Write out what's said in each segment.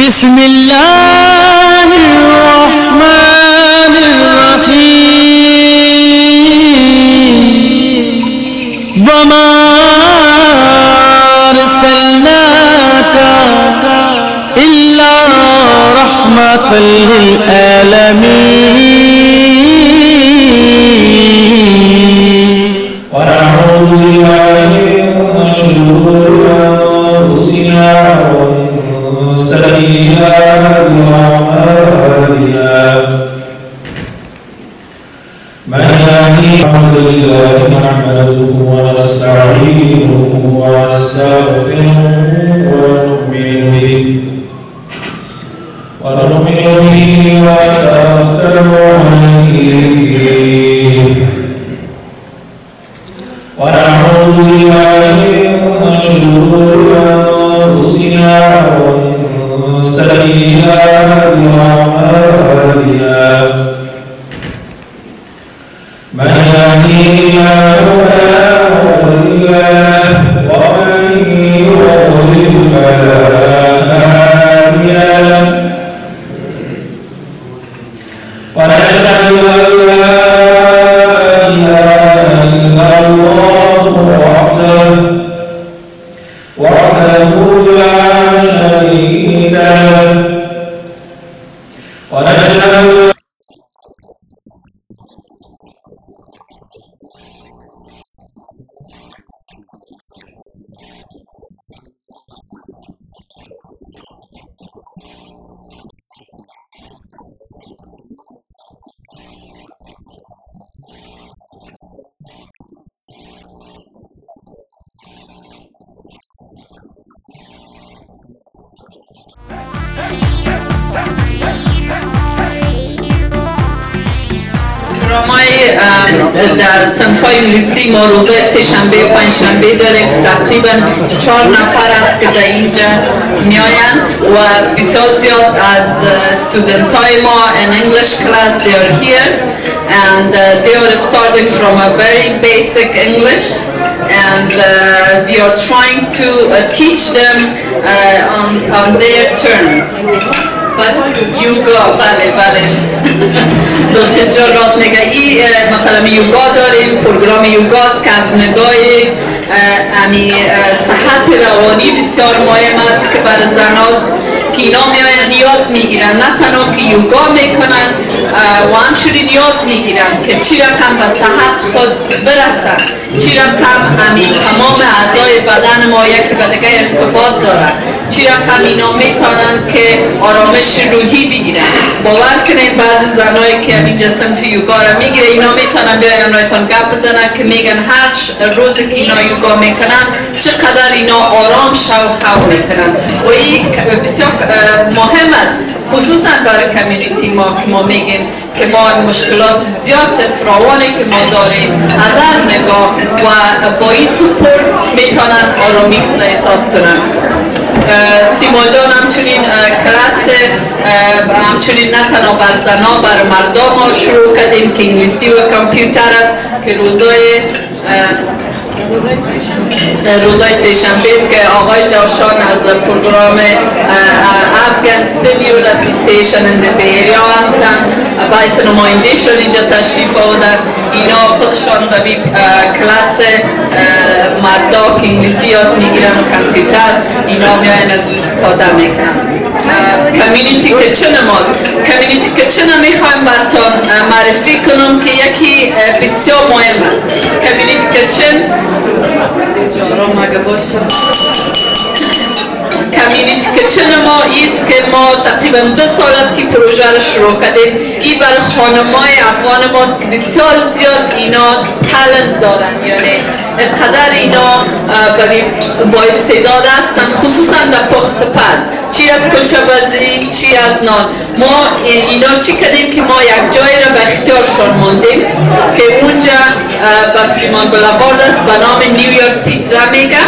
بسم الله الرحمن الرحيم وما أرسلناك إلا رحمة للعالمين ونعوذ بالله من شرور أنفسنا ومن سيئات أعمالنا من يهده الله نحمده ونستعينه ونستغفره ونؤمن به ونتوكل عليه ونعوذ بالله من شرور أنفسنا ومن سيئات أعمالنا من يهده الله فلا مضل له ومن يضلل فلا هادي له ونشهد أن لا إله إلا الله وحده لا شريك له ونشهد در صنفای انگلیسی ما روزای سه‌شنبه و پنجشنبه داریم که تقریبا 24 نفر است که در اینجا میآیند و بسیار زیاد از student های ما in English class they are here and they are starting from a very basic English and we are trying to teach them on their terms. But یوگا بله دکتر راست میگه این مثلا یوگا داریم پروگرام یوگاست که از نگاه صحت روانی بسیار مهم است که برای زناست که اینا میاین یاد میگیرن نه تنها که یوگا میکنن و همچنین یاد میگیرن که چی رقم به صحت خود برسن چی رقم تمام اعضای بدن ما یکی به دیگه ارتباط دارن چی رقم اینا میتونن که آرامش روحی بگیرن باور کنین بعضی زنایی که اینجا صنف یوگا را میگیره اینا میتونن بیاین رایتان گپ بزنن که میگن هر روزی که اینا یوگا میکنن چقدر اینا آرام شو میکنن و این بسیار مهم است خصوصا برای کمیونیتی ما که ما میگیم که ما مشکلات زیاد فراوانی که ما داریم از هر نگاه و با این سپورت میتونن آرامی خود احساس کنن. سیما جان همچنین کلاس همچنین نه تنها بر زنا بر مردم ما شروع کردیم که انگلیسی و کامپیوتر است که روزای سه‌شنبه است که آقای جوشان از پروگرام Afghan Civil Association in the Bay Area هستند باعث نمایندهشون اینجا تشریف آوردن اینا خودشان به کلاس مردا که انگلیسی یاد میگیرن و کامپیوتر اینا میاین از او استفاده میکنن. کمیونیتی کچن ماست کمیونیتی کچن میخوایم براتون معرفی کنم که یکی بسیار مهم است. کمیونیتی کچن کمیونیتی کچن ما ایست که ما تقریبا 2 سال است که پروژه را شروع کردیم این برای خانمای افغان ماست که بسیار زیاد اینا تالنت دارن یعنی قدر اینا با استعداد هستن خصوصا در پخت پز چی از کلچه بازی چی از نان ما اینا چی کردیم که ما یک جای را به اختیارشان ماندیم که اونجا به فریمان بولوارد است به نام نیویورک پیتزا میگه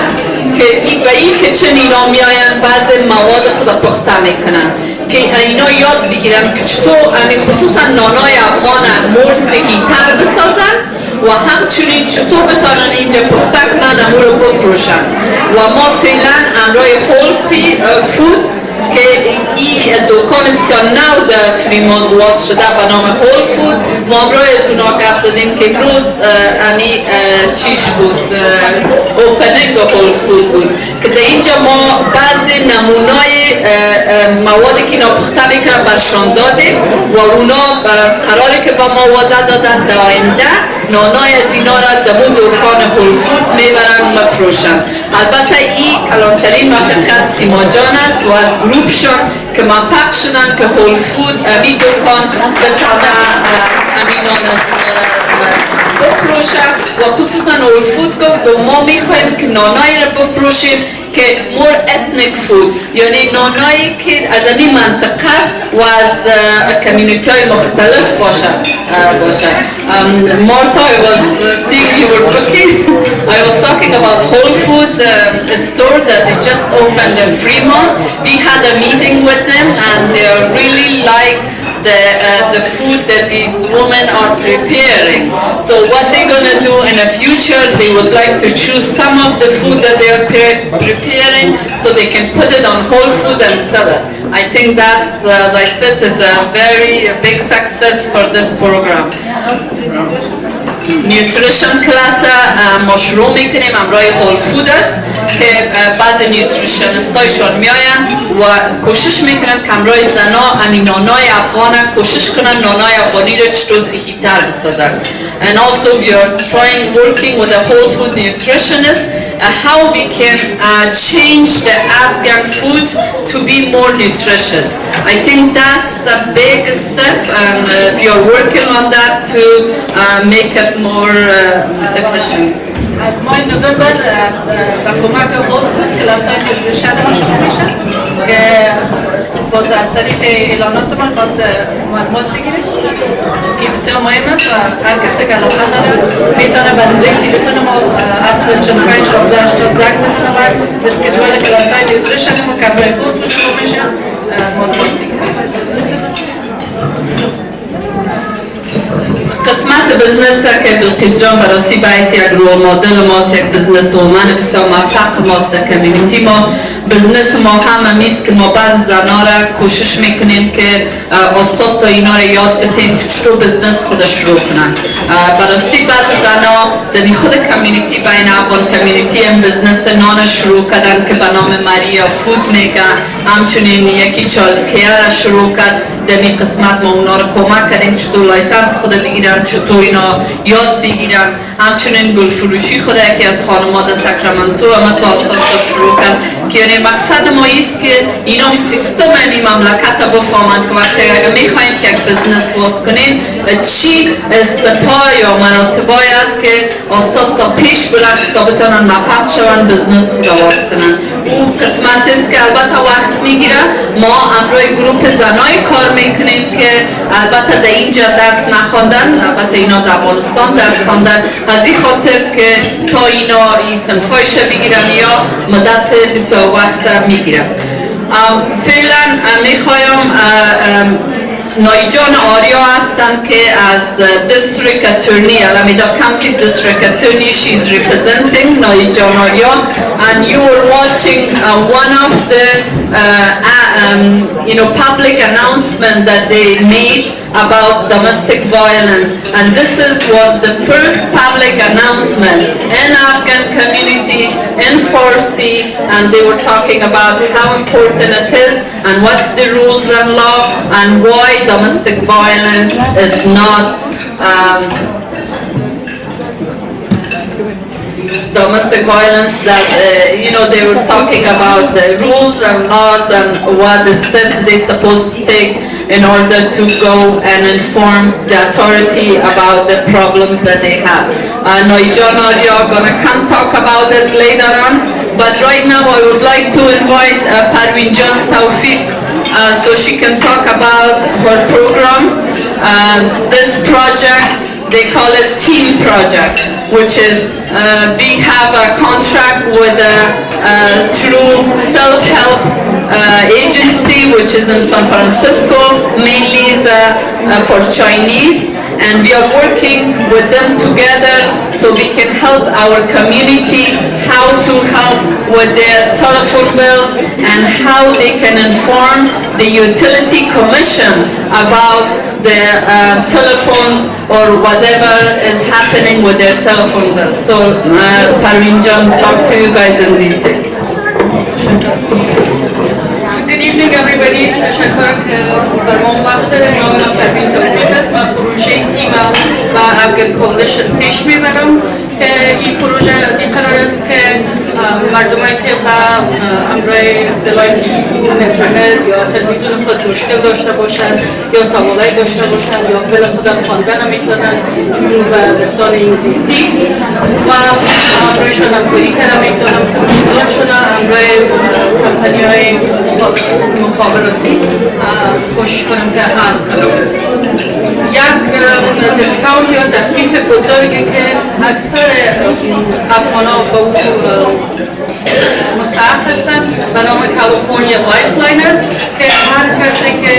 که به این کچن اینا میاین بعض مواد خود پخته میکنن که اینا یاد بگیرن که چطور خصوصا نانای افغان مور صحی‌تر بسازن و همچنین چطور بتانن اینجا پخته کنن امور رو بفروشن و ما فعلا امرای هول فود که این دکان بسیار نو در فریمونت واز شده به نام هول فود. ما امروز از اونا گپ زدیم که امروز امی چیش بود، اوپنینگ هول فود بود که در اینجا ما بعضی نمونای موادی که اینا پخته میکنن برشان دادیم و اونا قراره که با ما وعده دادن در آینده نانای از اینا را در اون دکان هول فود میبرن و مفروشن. البته این کلانترین محقق سیما جان است و از گروپشان که موفق شدن که هول فود امی دکان بتانه امی نان از اینا را بفروشه و خصوصا هول فود گفت و ما میخوایم که نانایی را بفروشیم که مور ethnic food، یعنی نانایی که از این منطقه است و از کمیونیتی های مختلف باشه. Martha, I was seeing you were cooking. I was talking about Whole Food, a store that they just opened in Fremont. We had a meeting with them and they are really like the food that these women are preparing. So what they're going to do in the future, they would like to choose some of the food that they are preparing so they can put it on Whole Food and sell it. I think that's, as I said, is a very big success for this program. نیوتریشن کلاس ما شروع میکنیم امروز هول فود است که بعضی نیوتریشنست هایشان میاین و کوشش میکنن که امروز زنا همین نانای افغان کوشش کنن نانای افغانی را چطور صحی تر بسازن. And also we are working with a whole food nutritionist how we can change the Afghan food to be more nutritious. I think that's a big step and we are working on that to make it more efficient. از ماه نوامبر با کمک هول فود کلاس‌های نیوتریشن ما شروع میشه که باز از طریق اعلانات ما باید معلومات بگیریم که بسیار مهم است و هر کسی که علاقه داره میتونه به نمره تلفن ما 745 16 80 زنگ بزنه و اسکیجول کلاس‌های نیوتریشن ما که برای هول فود شروع میشه معلومات بگیریم. قسمت بزنس که بلقیس جان براسی باعث یک رول مدل ماست، یک بزنس وومن بسیار موفق ماست در کمیونیتی ما. بزنس ما هم میست که ما بعض زنا را کوشش میکنیم که استاد تا اینا را یاد بدیم که چطور بزنس خودش شروع کنن. براستی بعض زنا در خود کمیونیتی بین افغان کمیونیتی هم بزنس نان شروع کردن که به نام ماریا فود میگن. همچنین یکی چالکیه را شروع کرد. در این قسمت ما اونا را کمک کردیم چطور لایسنس خود بگیرن، چطور اینا یاد بگیرن. همچنین گل فروشی خود یکی از خانم‌ها در ساکرامنتو اما تا استاد شروع کرد که یعنی مقصد ما است که اینا سیستم این مملکت را بفهمند که وقتی اگر میخوایم که یک بزنس باز کنیم چی استپا یا مراتبای است که استاد تا پیش برن تا بتونن موفق شوند بزنس خود باز کنن. اون قسمت است که البته وقت میگیره. ما امروز گروپ زنای کار میکنیم که البته در اینجا درس نخواندن، البته اینا در افغانستان درس خواندن از این خاطر که تا اینا این صنفایش بگیرن یا مدت بسیار وقت میگیرن. فعلا میخوایم نایجان آریا هستند که از District Attorney Alameda County District Attorney she is representing نایجان آریا and you were watching one of the public announcement that they made about domestic violence and was the first public announcement in Afghan community in Farsi and they were talking about how important it is and what's the rules and law and why domestic violence is not domestic violence that they were talking about the rules and laws and what the steps they're supposed to take in order to go and inform the authority about the problems that they have. Noijan are going to come talk about it later on, but right now I would like to invite Parvinjan Tawfiq so she can talk about her program. This project, they call it Team Project, which is we have a contract with a true self-help agency which is in San Francisco, mainly is for Chinese, and we are working with them together so we can help our community how to help with their telephone bills and how they can inform the utility commission about the telephones or whatever is happening with their telephone bills. So Parveen John, talk to you guys in detail. Good evening everybody. تشکر که برام وقت دادید. نام من پروین توفیق است. من پروژه تیم با افغان کولیشن پیش میبرم که این پروژه از این قرار است که مردمایی که با همراه دلای تلفن، اینترنت یا تلویزیون خود مشکل داشته باشند یا سوالایی داشته باشند یا بلا خود خواندن نمیتونن چون به لسان انگلیسی و همراهشان همکاری کردن میتونم که مشکلاتشون همراه کمپانی‌های مخابراتی کوشش کنم که حل کنم. یک دیسکاونت یا تخفیف بزرگی که اکثر افغان‌ها با او مستحق هستند به نام کالیفرنیا لایف لاین است که هر کسی که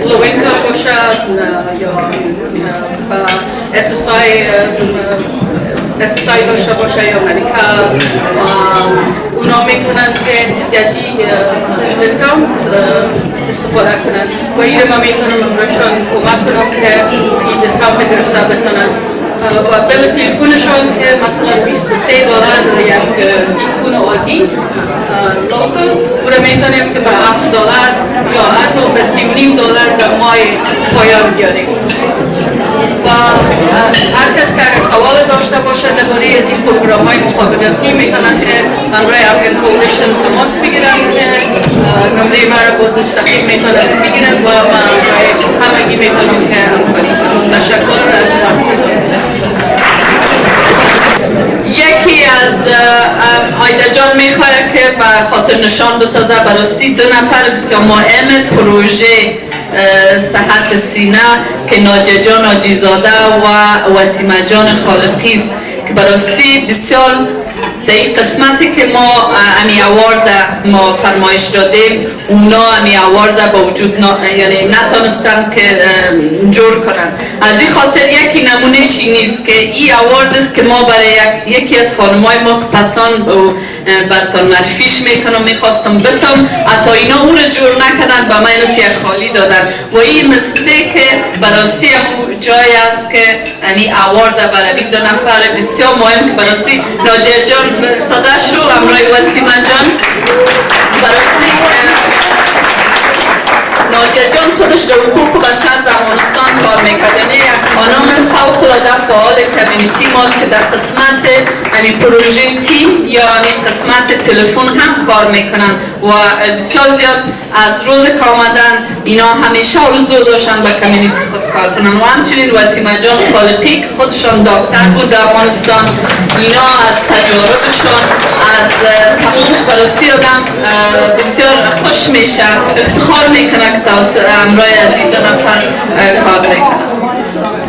لو اینکم باشه یا با SSI داشته باشه یا مدیکال اونا میتونن که از این دیسکاونت استفاده کنن و این ما میتونم امروزشان کمک کنم که این دیسکاونت گرفته بتونن و بل تلفونشون که مثلا $23 یک تلفون عادی لوکل و میتونیم که به $7 یا حتی به $3.5 در ماه پایان بیاریم و هر کس که اگر سوال داشته باشه درباره از این پروگرام‌های مخابراتی میتونن که همراه افغان کولیشن تماس بگیرن که نمره مرا باز مستقیم میتونن بگیرن و من همراه همگی میتونم که همکاری کنم. تشکر از یکی از آیده جان میخواد که به خاطر نشان بسازه براستی 2 نفر بسیار مهم پروژه صحت سینه که ناجیه جان آجیزاده و وسیمه جان خالقی است که براستی بسیار در این قسمتی که ما امی اوارد ما فرمایش دادیم اونا امی اوارد با وجود یعنی نتانستن که جور کنن. از این خاطر یکی نمونهشی نیست که این اوارد است که ما برای یکی از خانمای ما پسان برتان معرفیش میکنم میخواستم بتم حتی اینا او رو جور نکردن با من اینو توی خالی دادن و این مستیک براستی جای است که امی اوارد برای 2 نفر بسیار مهم که براستی ناجیه جان استاده شو همراه وسیمه جان براستی ناجیه جان خودش در حقوق بشر در افغانستان کار میکرد یعنی یک خانم فوق العاده فعال کمیونیتی ماست که در قسمت یعنی پروژه تیم یا یعنی قسمت تلفن هم کار میکنن و بسیار زیاد از روز که آمدند اینا همیشه آرزو داشتن به کمیونیتی خود کار کنن و همچنین وسیمه جان خالقی که خودشان دکتر بود در افغانستان اینا از تجاربشان از تمامش براستی آدم بسیار خوش میشه افتخار میکنه که همراه از این 2 نفر کار میکنه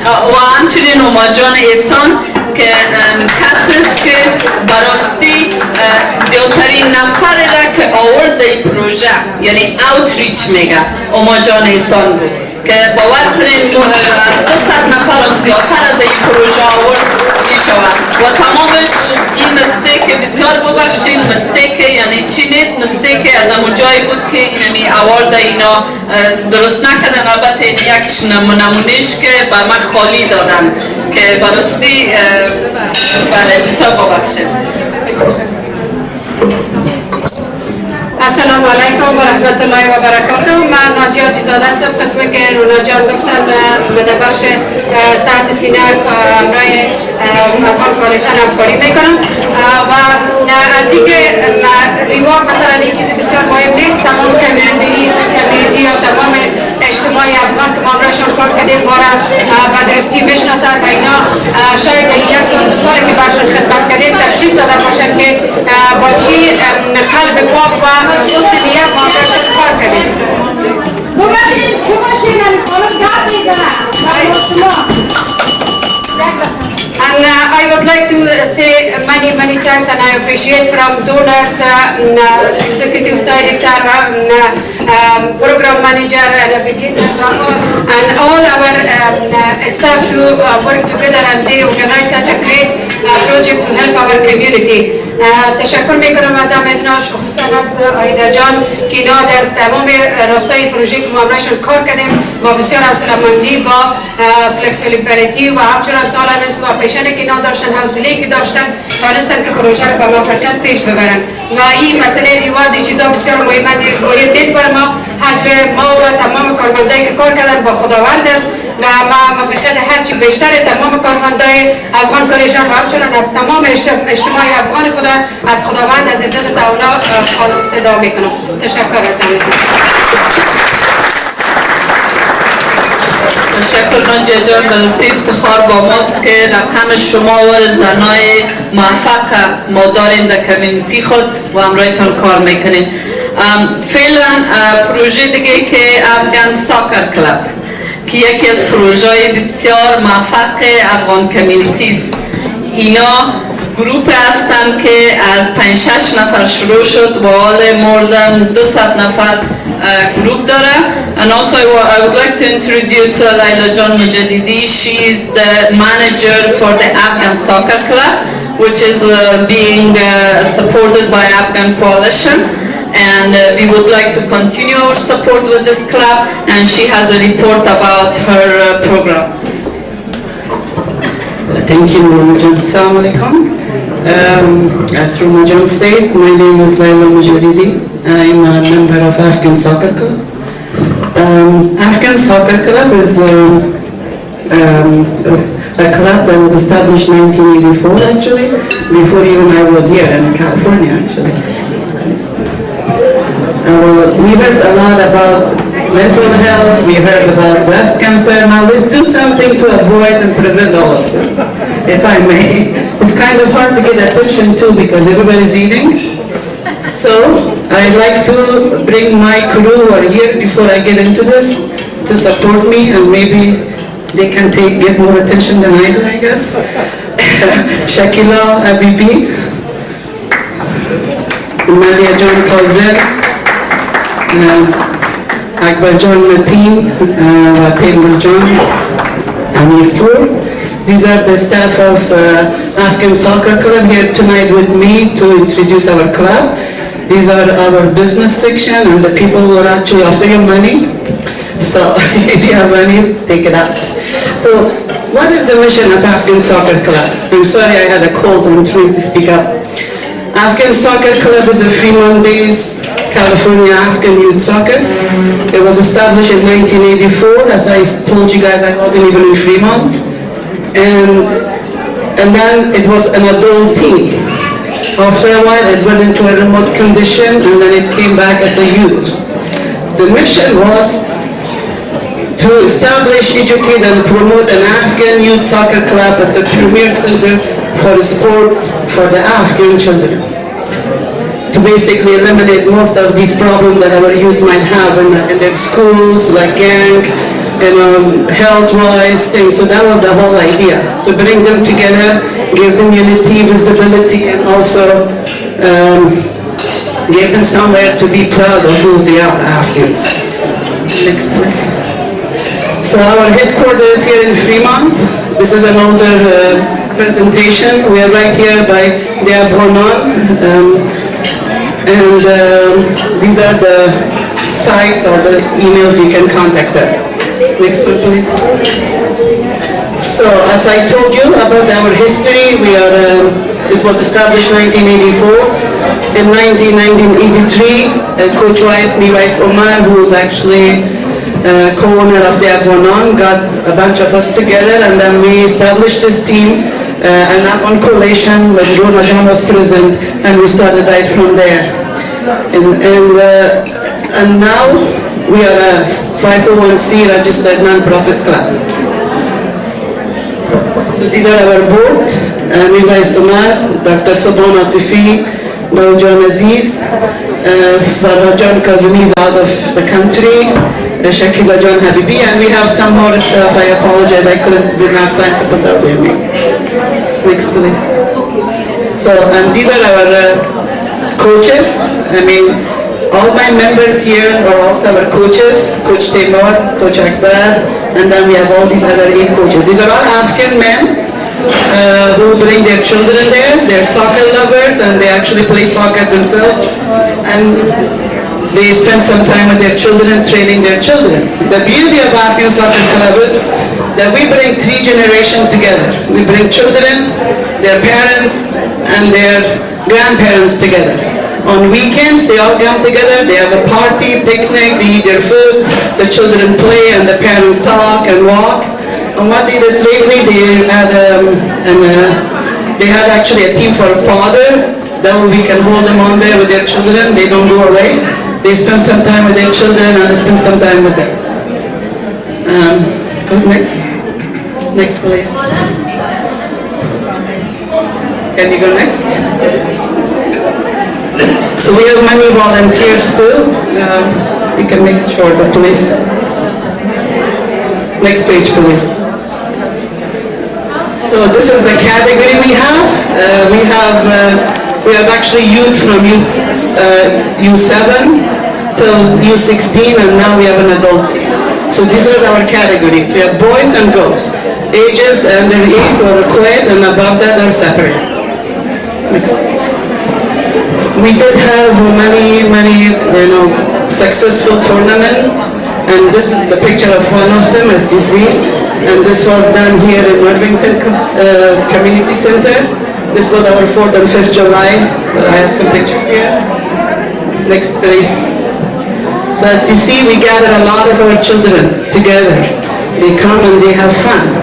و همچنین اوما جان احسان که کسی است که براستی زیادترین نفر را که آورد این پروژه یعنی اوتریچ میگه اوما جان احسان بود که باور کنین 200 نفر هم زیادتر از این پروژه آورد چی شود و تمامش این مستیک بسیار ببخشین مستیک یعنی چی نیست مستیک از همون جایی بود که یعنی آورد اینا درست نکردن البته این یکیش نمونهش که با من خالی دادن که براستی بله بسیار ببخشین. السلام علیکم و رحمت الله و برکاته. من ناجیه آجیزاده هستم. قسمی که رونا جان گفتن من در بخش صحت سینه همراه افغان کولیشن همکاری میکنم و از اینکه ریوارد مثلا این چیز بسیار مهم نیست. تمام کمیونیتی یا تمام اجتماع افغان که ما همراهشان کار کردیم ما را به درستی بشناسن و اینا شاید یک سال 2 سالی که برشان خدمت کردیم تشخیص داده باشن که با چی قلب پاک و دوست نیت ما همراهشان کار کردیم. ببخشید چه باشید خانم داد میزنم شما And I would would like to say many thanks, and I appreciate from donors, executive director, program manager, navigators, and all our staff to work together, and they organize such a great project to help our community. تشکر میکنم از همزناش، خصوصا از آیدا جان که اینا در تمام راستای پروژه که ما همراهشون کار کردیم با بسیار حوصله‌مندی، با فلکسیبیلیتی و همچنان تالنس و پیشنی که اینا داشتن، حوصله‌ای که داشتن، توانستن که پروژه رو به موفقیت پیش ببرن. و این مسئله ریوارد چیزا بسیار مهم نیست برای ما. حجر ما و تمام کارمندایی که کار کردن با خداوند است و ما موفقیت هرچی بیشتر تمام کارمندای افغان کارشان و همچنان از تمام اجتماع افغان خدا از خداوند از عزت تعالی استدعا میکنم. تشکر از همگی. تشکر ناجیه جان، برای افتخار با ماست که رقم شما و زنای موفق ما داریم در کمیونیتی خود و همراهتان کار میکنیم. فعلا پروژه دیگه که افغان ساکر کلاب که یکی از پروژه بسیار موفق افغان کمیونیتی است. اینا گروپ هستند که از 5-6 نفر شروع شد و حال مردن 200 نفر گروپ داره. And also I would like to introduce Laila John Mujadidi. She is the manager for the Afghan Soccer Club, which is being supported by Afghan Coalition. And we would like to continue our support with this club, and she has a report about her program. Thank you, Ramajan. Assalamu alaikum. As Ramajan said, my name is Laila Mujadidi. I'm a member of Afghan Soccer Club. Afghan Soccer Club is a club that was established in 1984 actually, before even I was here in California actually. We heard a lot about mental health, we heard about breast cancer. Now let's do something to avoid and prevent all of this, if I may. It's kind of hard to get attention too because everybody's eating. So I'd like to bring my crew who are here before I get into this to support me, and maybe they can get more attention than I do, I guess. Shakila Abibi, Malia John Kauzer, Akbar John Mateen, Ratem John, Amir Tour. These are the staff of Afghan Soccer Club here tonight with me to introduce our club. These are our business section and the people who are actually after your money. So if you have money, take it out. So what is the mission of Afghan Soccer Club? I'm sorry I had a cold, I'm trying to speak up. Afghan Soccer Club is a Fremont-based California Afghan youth soccer. It was established in 1984. As I told you guys, I wasn't even in Fremont. And then it was an adult team. After a while, it went into a remote condition, and then it came back as a youth. The mission was to establish, educate, and promote an Afghan youth soccer club as a premier center for sports for the Afghan children. To basically eliminate most of these problems that our youth might have in their schools, like gang, health-wise things. So that was the whole idea, to bring them together, give them unity, visibility, and also give them somewhere to be proud of who they are, Afghans. Next, please. So our headquarters is here in Fremont. This is an older presentation. We are right here by the Afghan. These are the sites or the emails you can contact us. Next one, please. So, as I told you about our history, this was established in 1984. In 1983, Coach Wais Omar, who was actually co-owner of the Afghan, got a bunch of us together, and then we established this team, an Afghan coalition when Rona John was present, and we started right from there. And now we are a 501c registered non-profit club. So these are our board, Wais Omar, Dr. Sabon Atifi, Dawjan Aziz, Farah John Kazmi is out of the country, Shakila John Habibi, and we have some more stuff. I apologize, didn't have time to put out their name. Next, please. So, and these are our coaches. I mean, all my members here are also our coaches, Coach Lemar, Coach Akbar, and then we have all these other 8 coaches. These are all Afghan men who bring their children there. They're soccer lovers and they actually play soccer themselves. And they spend some time with their children, training their children. The beauty of Afghan Soccer Club is that we bring 3 generations together. We bring children, their parents, and their grandparents together. On weekends, they all come together, they have a party, picnic, they eat their food, the children play and the parents talk and walk. And what they did lately, they had actually a team for fathers. That way we can hold them on there with their children, they don't go away. They spend some time with their children and I spend some time with them. Go next. Next please. Can you go next? So we have many volunteers too. We can make it shorter, please. Next page, please. So this is the category we have. We have actually youth from U7 till U16, and now we have an adult team. So these are our categories. We have boys and girls. Ages under 8 are co-ed, and above that are separate. Next. We did have many successful tournaments, and this is the picture of one of them, as you see. And this was done here in Irvington Community Center. This was our 4th and 5th July. I have some pictures here. Next, please. So as you see, we gather a lot of our children together. They come and they have fun.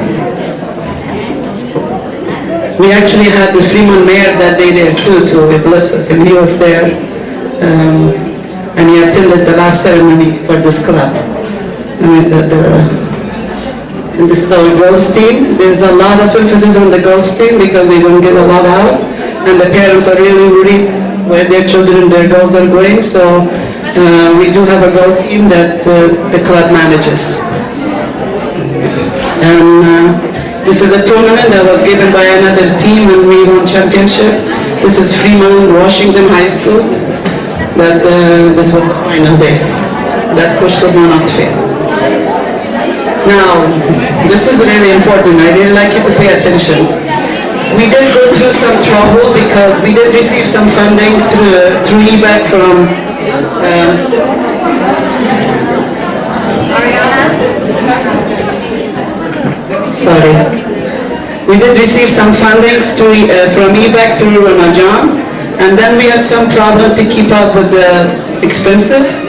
We actually had the Fremont mayor that day there too, to bless us, and he was there. And he attended the last ceremony for this club. And this is our girls team. There's a lot of emphasis on the girls team because they don't get a lot out. And the parents are really worried where their children, their girls are going. So we do have a girl team that the club manages. And this is a tournament that was given by another team and we won championship. This is Fremont Washington High School. This was the final day. That's Coach Sulman Atfel. Now, this is really important. I really like you to pay attention. We did go through some trouble because we did receive some funding through EBAC from sorry. We did receive some funding from EBAC through Ramadan, and then we had some problem to keep up with the expenses.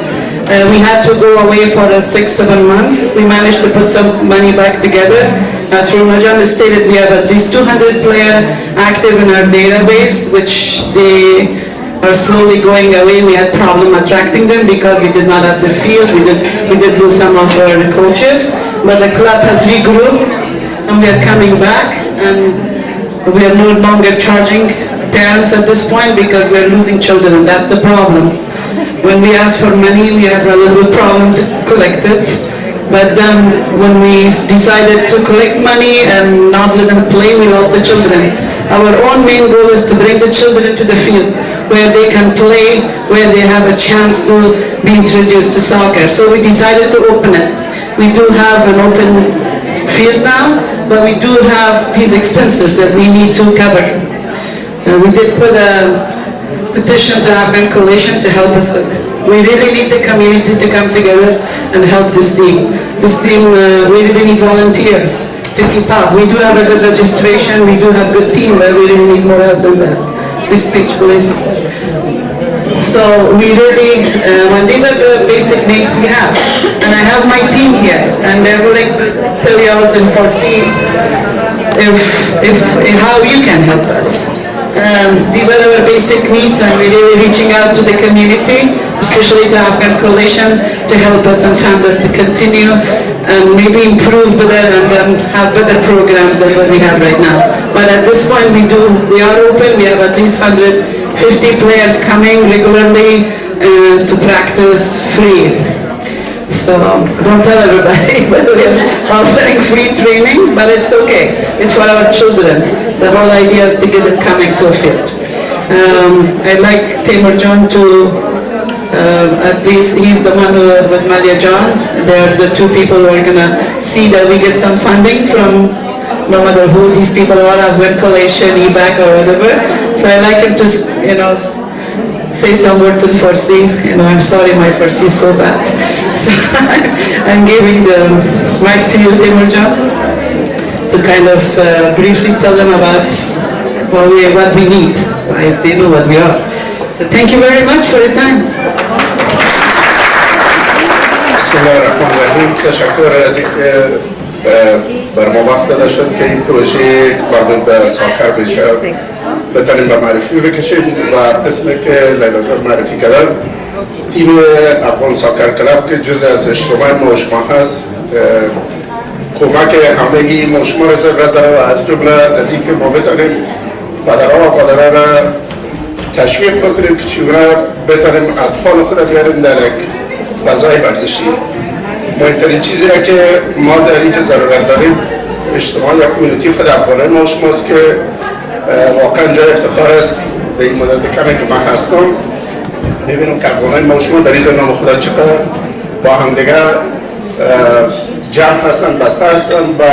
We had to go away for 6-7 months. We managed to put some money back together. As Ramadan stated, we have at least 200 players active in our database, which they are slowly going away. We had problem attracting them because we did not have the field. We did lose some of our coaches, but the club has regrouped and we are coming back, and we are no longer charging parents at this point because we are losing children, and that's the problem. When we ask for money, we have a little bit problem to collect it. But then when we decided to collect money and not let them play, we lost the children. Our own main goal is to bring the children to the field where they can play, where they have a chance to be introduced to soccer. So we decided to open it. We do have an open field now, but we do have these expenses that we need to cover. We did put a petition to Afghan Coalition to help us. We really need the community to come together and help this team. This team, we really need volunteers to keep up. We do have a good registration, we do have good team, but we really need more help than that. Next page, please. So we really, these are the basic needs we have. And I have my team here, and they're willing to tell you and foresee how you can help us. These are our basic needs, and we're really reaching out to the community, especially to Afghan Coalition, to help us and fund us to continue and maybe improve better and then have better programs than what we have right now. But at this point we are open. We have at least 150 players coming regularly to practice free. So don't tell everybody, but we are offering free training, but it's okay. It's for our children. the whole idea is to get it coming to a field. I'd like Tamer John to, at least he's the one who, with Malia John, they're the two people who are going to see that we get some funding from no matter who these people are, Afghan Coalition, EBAC or whatever. So I'd like him to, say some words in Farsi. I'm sorry, my Farsi is so bad. So I'm giving the mic to you, Tamer John, to kind of briefly tell them about what we need. They know what we are. So thank you very much for your time. Bismillahirrahmanirrahim. تشکر از اینکه بر ما وقت داده شد که این پروژه مربوط به ساکر بشه بتونیم به معرفی بکشیم و اسمی که لیلا جان معرفی کردن تیم افغان ساکر کلاب که جز از اجتماع ما و شما هست کمک همگی ما و شما را ضرورت داره و از جمله از اینکه ما بتونیم پدرها و مادرها را تشویق بکنیم که چگونه بتونیم اطفال خود را بیاریم در یک فضای ورزشی. مهمترین چیزی را که ما در اینجا ضرورت داریم اجتماع یا کمیونیتی خود افغانای ما و شماست که واقعا جای افتخار است به این مدت کمی که من هستم میبینم که افغانای ما و شما در اینجا نام خدا چقدر با همدیگه جمع هستن، بسته هستن و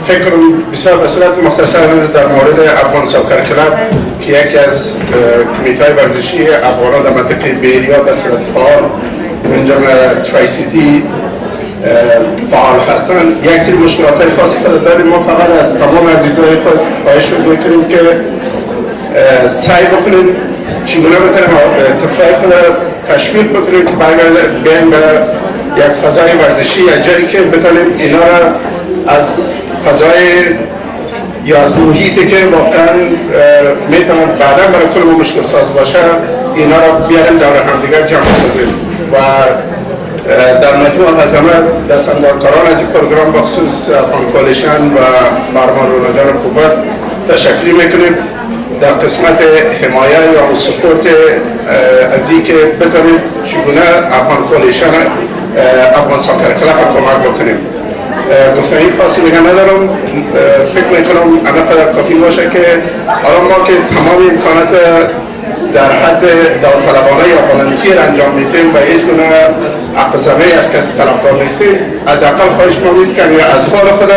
فکر بسیار به صورت مختصر در مورد افغان ساکر کلاب که یکی از کمیته ورزشی افغانان در منطقه بیریا به صورت فعال اینجا ترای سیتی فعال هستن. یک سری مشکلات های خاصی خود داریم. ما فقط از تمام عزیزای خود خواهش میکنیم که سعی بکنیم چگونه بتونیم طفلای خود تشویق بکنیم که برگردیم به یک فضای ورزشی، یک جایی که بتونیم اینا را از فضای یا از محیطی که واقعا میتواند بعدا برای کل ما مشکل ساز باشه اینا را بیاریم دور همدیگر جمع سازیم و در مجموع از همه دستاندارکاران از این پروگرام بخصوص افغان کوالیشن و برمان رونجان کوبت تشکر میکنیم در قسمت حمایه یا سپورت از این که بتونیم چگونه افغان کوالیشن افغان ساکر کلاب کمک بکنیم. گفتنی خاصی دیگه ندارم. فکر میکنم انقدر کافی باشه که حالا ما که تمام امکانات در حد داوطلبانه یا والنتیر انجام میدیم و هیچ گونه اقصامه از کسی طلبکار نیستیم، حداقل خواهش ما نیست که اطفال خود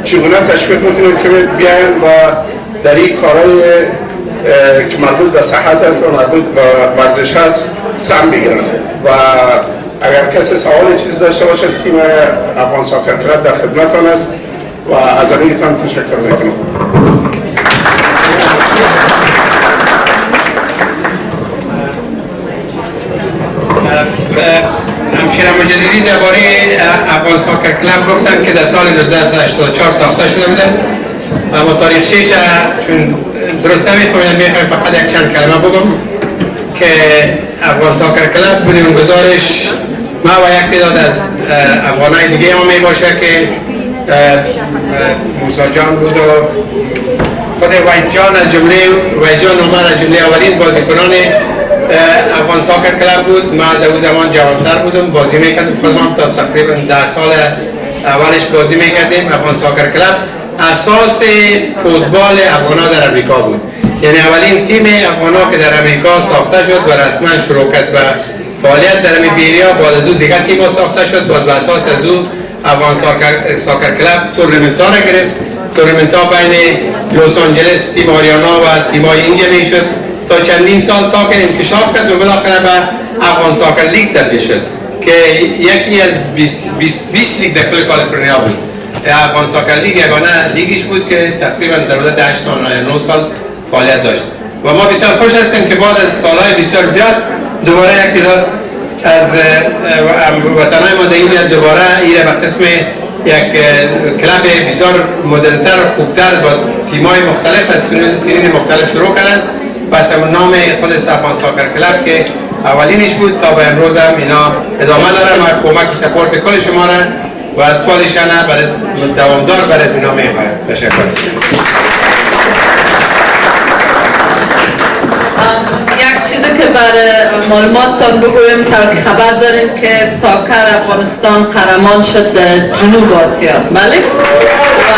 چگونه تشویق میکنیم که بیاین و در این کارهای که مربوط به صحت است و مربوط به ورزش هست سهم بگیرن و اگر کسی سوال چیز داشته باشه تیم افغان ساکر کلاب در خدمتتان است و از همگیتان تشکر میکنم. همشیر مجددی درباره افغان ساکر کلاب گفتن که در سال 1984 ساخته شده بوده و ما تاریخچه‌اش چون درست نمی‌فهمم میخوایم فقط یک چند کلمه بگم که افغان ساکر کلاب بنیانگذارش ما و یک تعداد از افغانای دیگه هم می باشه که موسی جان بود و خود ویس جان از جمله ویس جان عمر از جمله اولین بازیکنان افغان ساکر کلاب بود. ما در اون زمان جوانتر بودم، بازی میکردم خودم تا تقریبا 10 سال اولش بازی میکردیم. افغان ساکر کلاب اساس فوتبال افغانا در امریکا بود، یعنی اولین تیم افغانا که در امریکا ساخته شد و رسما شروع کرد و فعالیت در بیریا. بعد از او دیگه تیم‌ها ساخته شد. بعد بر اساس از او افغان ساکر کلاب تورنمنت‌ها را گرفت. تورنمنت‌ها بین لس آنجلس، تیم آریانا و تیم‌های اینجا میشد تا چندین سال تا که انکشاف کرد و بالاخره به افغان ساکر لیگ تبدیل شد که یکی از 20 لیگ در کل کالیفرنیا بود. افغان ساکر لیگ یگانه لیگش بود که تقریبا در مدت 8 یا 9 سال فعالیت داشت و ما بسیار خوش هستیم که بعد از سالهای بسیار زیاد دوباره یک تعداد از وطنهای ما در اینجا دوباره ایره به قسم یک کلاب بسیار مدرن‌تر و خوبتر با تیم‌های مختلف از سنین مختلف شروع کردن. پس نام خود افغان ساکر کلاب که اولینش بود تا به امروز هم اینا ادامه داره و کمک سپورت کل شما را و از کالشان برای دوامدار برای از اینا میخواهیم. تشکر. یک چیزی که برای معلوماتتان بگویم که خبر داریم که ساکر افغانستان قهرمان شد در جنوب آسیا، بله؟ و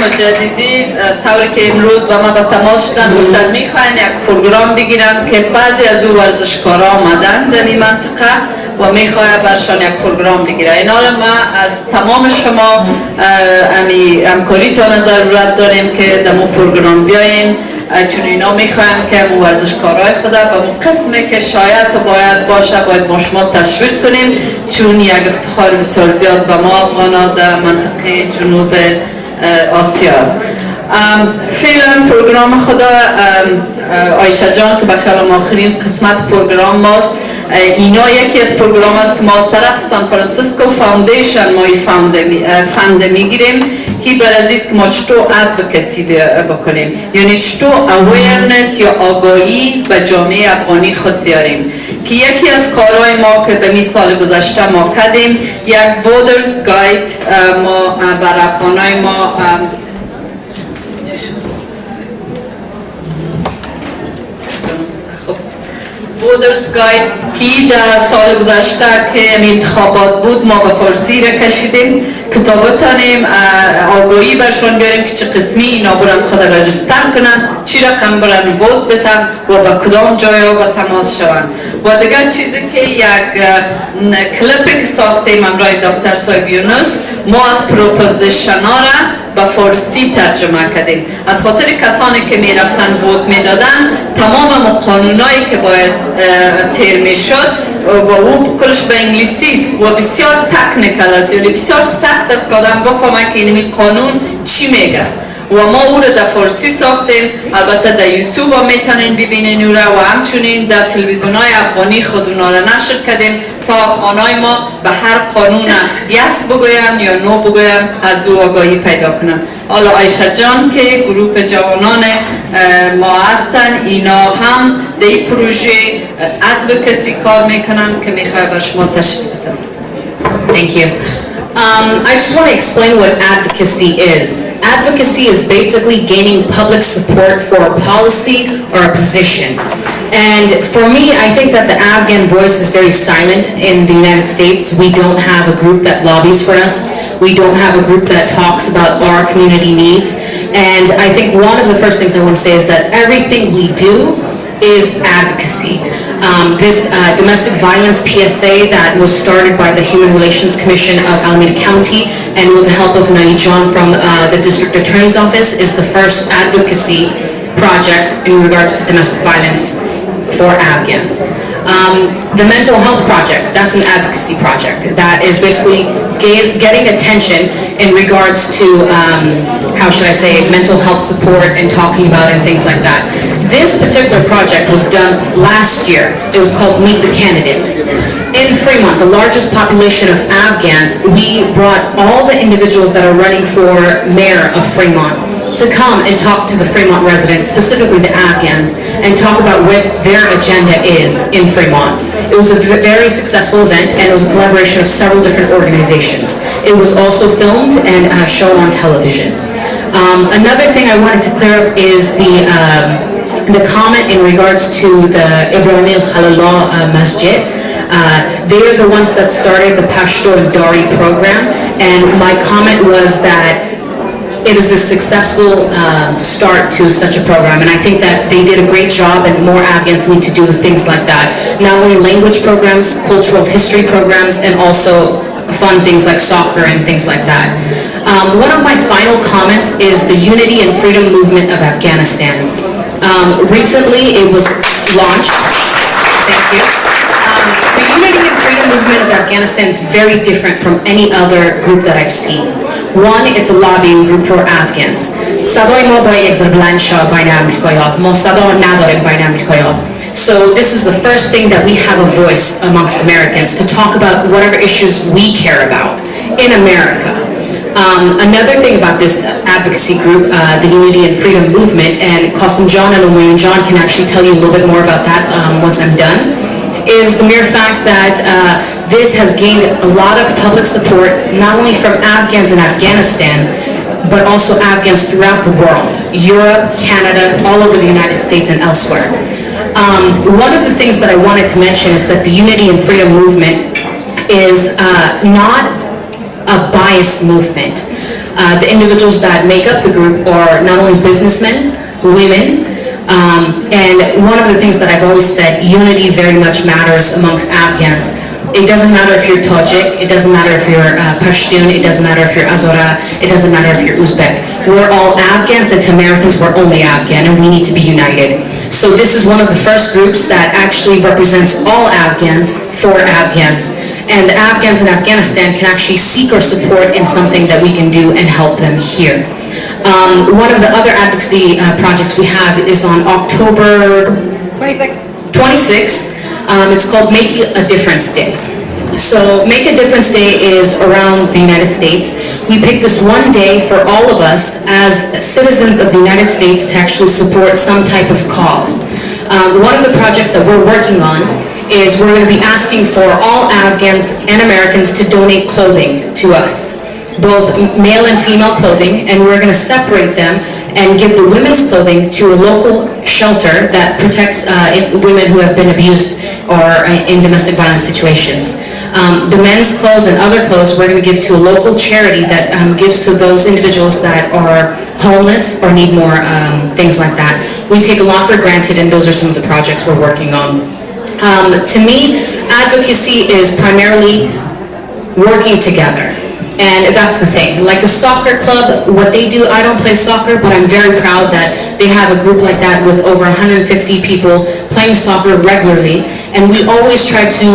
مجددی طوری که امروز با ما به تماس شدن گفتن میخواین یک پروگرام بگیرن که بعضی از او ورزشکارا آمدن در این منطقه و میخواید برشان یک پروگرام بگیره. اینا را ما از تمام شما همکاریتان ضرورت داریم که در مو پروگرام بیاین، چون اینا میخوایم که مو ورزشکارای خود به مو قسمی که شاید باید باشه باید ما شما تشویق کنیم، چون یک افتخار بسیار زیاد به ما افغانا در منطقه جنوب آسیا است. فعلا پروگرام خدا آیشه جان که بخیال آخرین قسمت پروگرام ماست، اینا یکی از پروگرام است که ما از طرف سان فرانسیسکو فاندیشن ما فند میگیریم که برازیست که ما چطور ادوکسی بکنیم، یعنی چطور اویرنس یا آگاهی به جامعه افغانی خود بیاریم، که یکی از کارهای ما که به سال گذشته ما کردیم یک وودرز گاید ما بر افغانای ما وودرز گاید که در سال گذشته که انتخابات بود ما به فارسی را کشیدیم که تا بتانیم آگاهی برشان بیاریم که چه قسمی اینا برن خود رجستر کنن، چی رقم برن ووت بتن و به کدام جایا به تماس شوند. و دیگر چیزی که یک کلیپی که ساختیم همراه دکتر صاحب یونس، ما از پروپوزیشن ها را به فارسی ترجمه کردیم، از خاطر کسانی که می رفتن ووت می دادن تمام قانونایی که باید تیر می شد و او کلش به انگلیسی است و بسیار تکنیکل است، یعنی بسیار سخت است که آدم بفهمه که این قانون چی میگه و ما او را در فارسی ساختیم. البته در یوتیوب هم میتونین ببینین او را و همچنین در تلویزیون های افغانی خود اونا را نشر کردیم تا افغانای ما به هر قانون یس بگوین یا نو بگوین از او آگاهی پیدا کنن. حالا آیشه جان که گروه جوانان ما هستن، اینا هم در این پروژه ادوکسی کار میکنن که میخواه بر شما تشریح بدم. Thank you. I just want to explain what advocacy is. Advocacy is basically gaining public support for a policy or a position. And for me, I think that the Afghan voice is very silent in the United States. We don't have a group that lobbies for us. We don't have a group that talks about our community needs. And I think one of the first things I want to say is that everything we do is advocacy. This domestic violence PSA that was started by the Human Relations Commission of Alameda County and with the help of Nani John from the District Attorney's Office is the first advocacy project in regards to domestic violence for Afghans. The mental health project, that's an advocacy project that is basically getting attention in regards to, how should I say, mental health support and talking about it and things like that. This particular project was done last year. It was called Meet the Candidates. In Fremont, the largest population of Afghans, we brought all the individuals that are running for mayor of Fremont to come and talk to the Fremont residents, specifically the Afghans, and talk about what their agenda is in Fremont. It was a very successful event, and it was a collaboration of several different organizations. It was also filmed and shown on television. Another thing I wanted to clear up is the comment in regards to the Ibrahim al-Khalillah Masjid. They are the ones that started the Pashto and Dari program, and my comment was that it is a successful start to such a program, and I think that they did a great job, and more Afghans need to do things like that. Not only language programs, cultural history programs, and also fun things like soccer and things like that. One of my final comments is the Unity and Freedom Movement of Afghanistan. Recently it was launched. Thank you. The Unity and Freedom Movement of Afghanistan is very different from any other group that I've seen. One, it's a lobbying group for Afghans. صدای ما با یک بلند شاه بین آمریکایی‌ها. ما صدا نداریم بین آمریکایی‌ها. So this is the first thing that we have a voice amongst Americans to talk about whatever issues we care about in America. Another thing about this advocacy group, the Unity and Freedom Movement, and Qasim John and Omayan John can actually tell you a little bit more about that once I'm done, is the mere fact that this has gained a lot of public support, not only from Afghans in Afghanistan, but also Afghans throughout the world, Europe, Canada, all over the United States and elsewhere. One of the things that I wanted to mention is that the Unity and Freedom Movement is not a biased movement. The individuals that make up the group are not only businessmen, women, and one of the things that I've always said, unity very much matters amongst Afghans. It doesn't matter if you're Tajik, it doesn't matter if you're Pashtun, it doesn't matter if you're Azara, it doesn't matter if you're Uzbek. We're all Afghans, and to Americans, we're only Afghan, and we need to be united. So this is one of the first groups that actually represents all Afghans for Afghans. And the Afghans in Afghanistan can actually seek our support in something that we can do and help them here. One of the other advocacy projects we have is on October 26th. It's called Make a Difference Day. So Make a Difference Day is around the United States. We pick this one day for all of us as citizens of the United States to actually support some type of cause. One of the projects that we're working on is we're going to be asking for all Afghans and Americans to donate clothing to us, both male and female clothing, and we're going to separate them and give the women's clothing to a local shelter that protects women who have been abused or in domestic violence situations. The men's clothes and other clothes we're going to give to a local charity that gives to those individuals that are homeless or need more things like that. We take a lot for granted, and those are some of the projects we're working on. To me, advocacy is primarily working together. And that's the thing. Like the soccer club, what they do, I don't play soccer, but I'm very proud that they have a group like that with over 150 people playing soccer regularly. And we always try to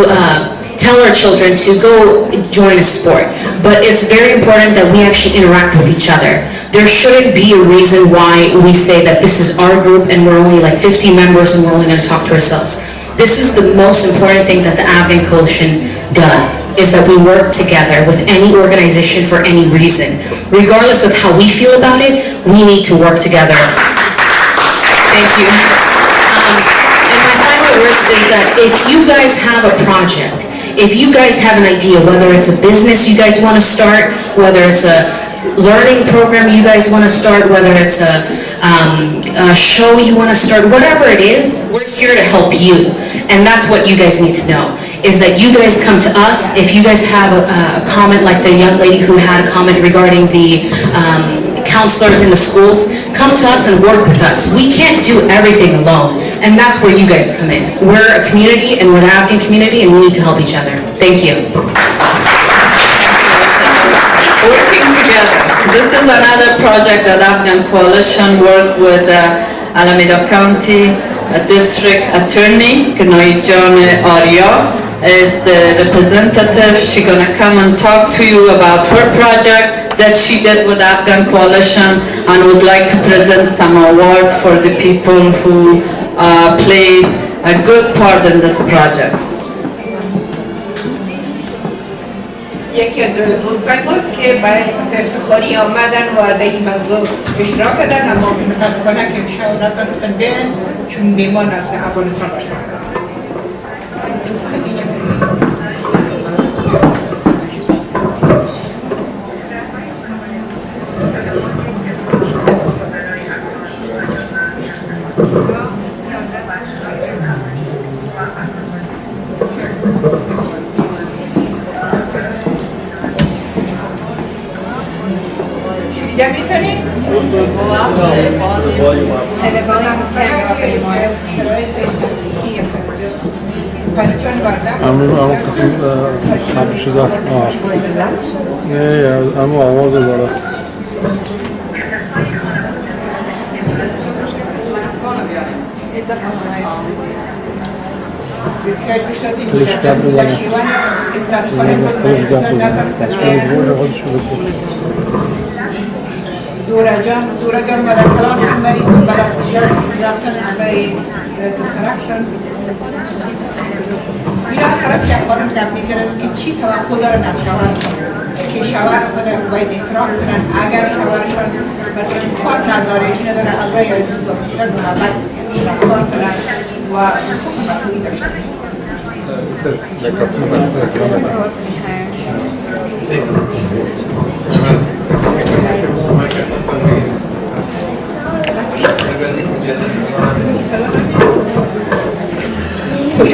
tell our children to go join a sport. But it's very important that we actually interact with each other. There shouldn't be a reason why we say that this is our group and we're only like 50 members and we're only going to talk to ourselves. This is the most important thing that the Afghan Coalition does, is that we work together with any organization for any reason. Regardless of how we feel about it, we need to work together. Thank you. And my final words is that if you guys have a project, if you guys have an idea, whether it's a business you guys want to start, whether it's a learning program you guys want to start, whether it's a show you want to start, whatever it is, we're here to help you. And that's what you guys need to know, is that you guys come to us. If you guys have a comment like the young lady who had a comment regarding the counselors in the schools, come to us and work with us. We can't do everything alone, and that's where you guys come in. We're a community, and we're the Afghan community, and we need to help each other. Thank you. Working together. This is another project that Afghan Coalition worked with Alameda County District Attorney, Gnoy John Arya, is the representative. She's going to come and talk to you about her project that she did with Afghan Coalition, and would like to present some award for the people who played a good part in this project. یکی از دوستان هست که برای افتخاری آمدن و در این موضوع اشتراک کردن، اما متاسفانه که امشب نتونستن بیان چون میمان از افغانستان باشن. اما آواز داره زورا جان و در کلام مریض و بلاسیات رفتن برای ترکشن میرا طرف یک خانم دم میگرن که چی توقع دارن از شوهر که شوهر خود باید احترام کنن. اگر شوهرشان مثلا کار نداره، ایش نداره، اول یا زود داشتن و بعد رفتار کنن و مسئولی داشتن.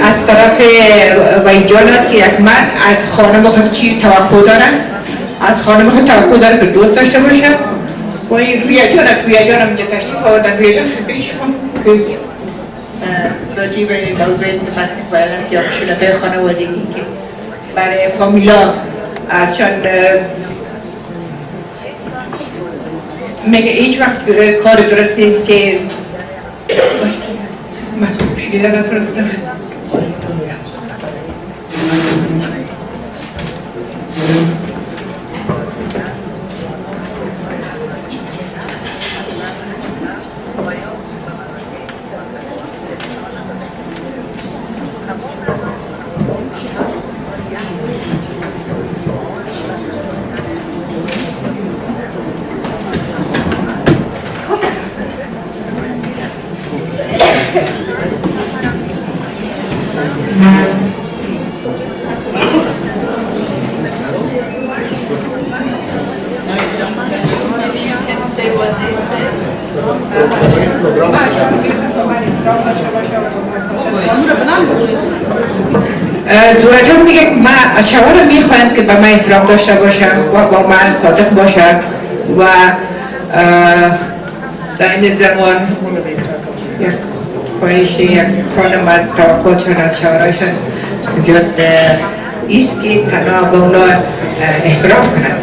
از طرف ویجان است که یک مرد از خانم خود چی توقع دارن؟ از خانم خود توقع داره که دوست داشته باشه و این رویا جان است. رویا جان هم اینجا تشریف آوردن. رویا جان خیلی شما راجع به موضوع domestic violence یا خشونت‌های خانوادگی که برای فامیلا ازشان میگه هیچ وقت کار درست نیست که من خوشگیره درست نزد. زورا جان میگه من از شوهرم میخوایم که به من احترام داشته باشم و با من صادق باشد و در این زمان یک خواهش یک خانم از توقعاتشان از شوهرشان زیاد ایست که تنها به اونا احترام کنند.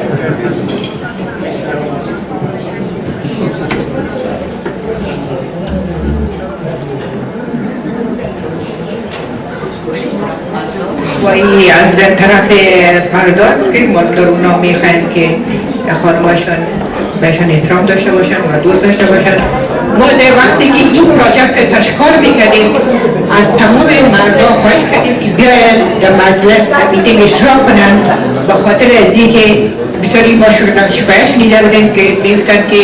و این از طرف پرداز که مردر اونا میخواین که خانماشان بهشان احترام داشته باشن و دوست داشته باشن. ما در وقتی که این پروژکت سرشکار میکردیم از تمام مردم خواهش کردیم که بیاین در مجلس میتینگ اشتراک کنن به خاطر از اینکه بسیاری ما شکایت شنیده بودیم که میگفتن که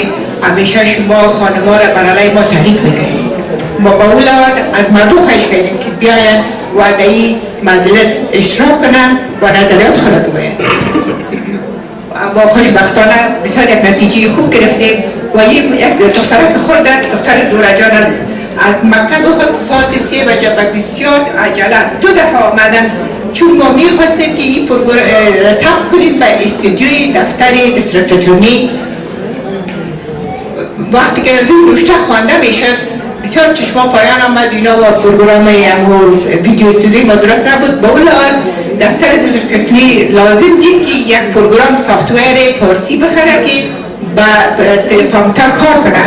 همیشه شما خانما را بر علیه ما تحریک میکنید. ما با اون لحاظ از مردم خواهش کردیم که بیاین و در این مجلس اشتراک کنن و نظریات خود بگوین. ما خوشبختانه بسیار یک نتیجه خوب گرفتیم و یک دخترک خود است، دختر زورا جان از مکتب خود ساعت 3 بجه به بسیار عجله 2 دفعه آمدن چون ما میخواستیم که این ثبت کنیم به استودیوی دفتر دیستریکت اتورنی. وقتی که از این نوشته خوانده میشد بسیار چشما پایان آمد اینا و پروگرام ویدیو استودیوی ما درست نبود. با اون لحاظ دفتر دیستریکت لازم دید که یک پروگرام سافتویر فارسی بخره که با تلفن‌تر کار کنه.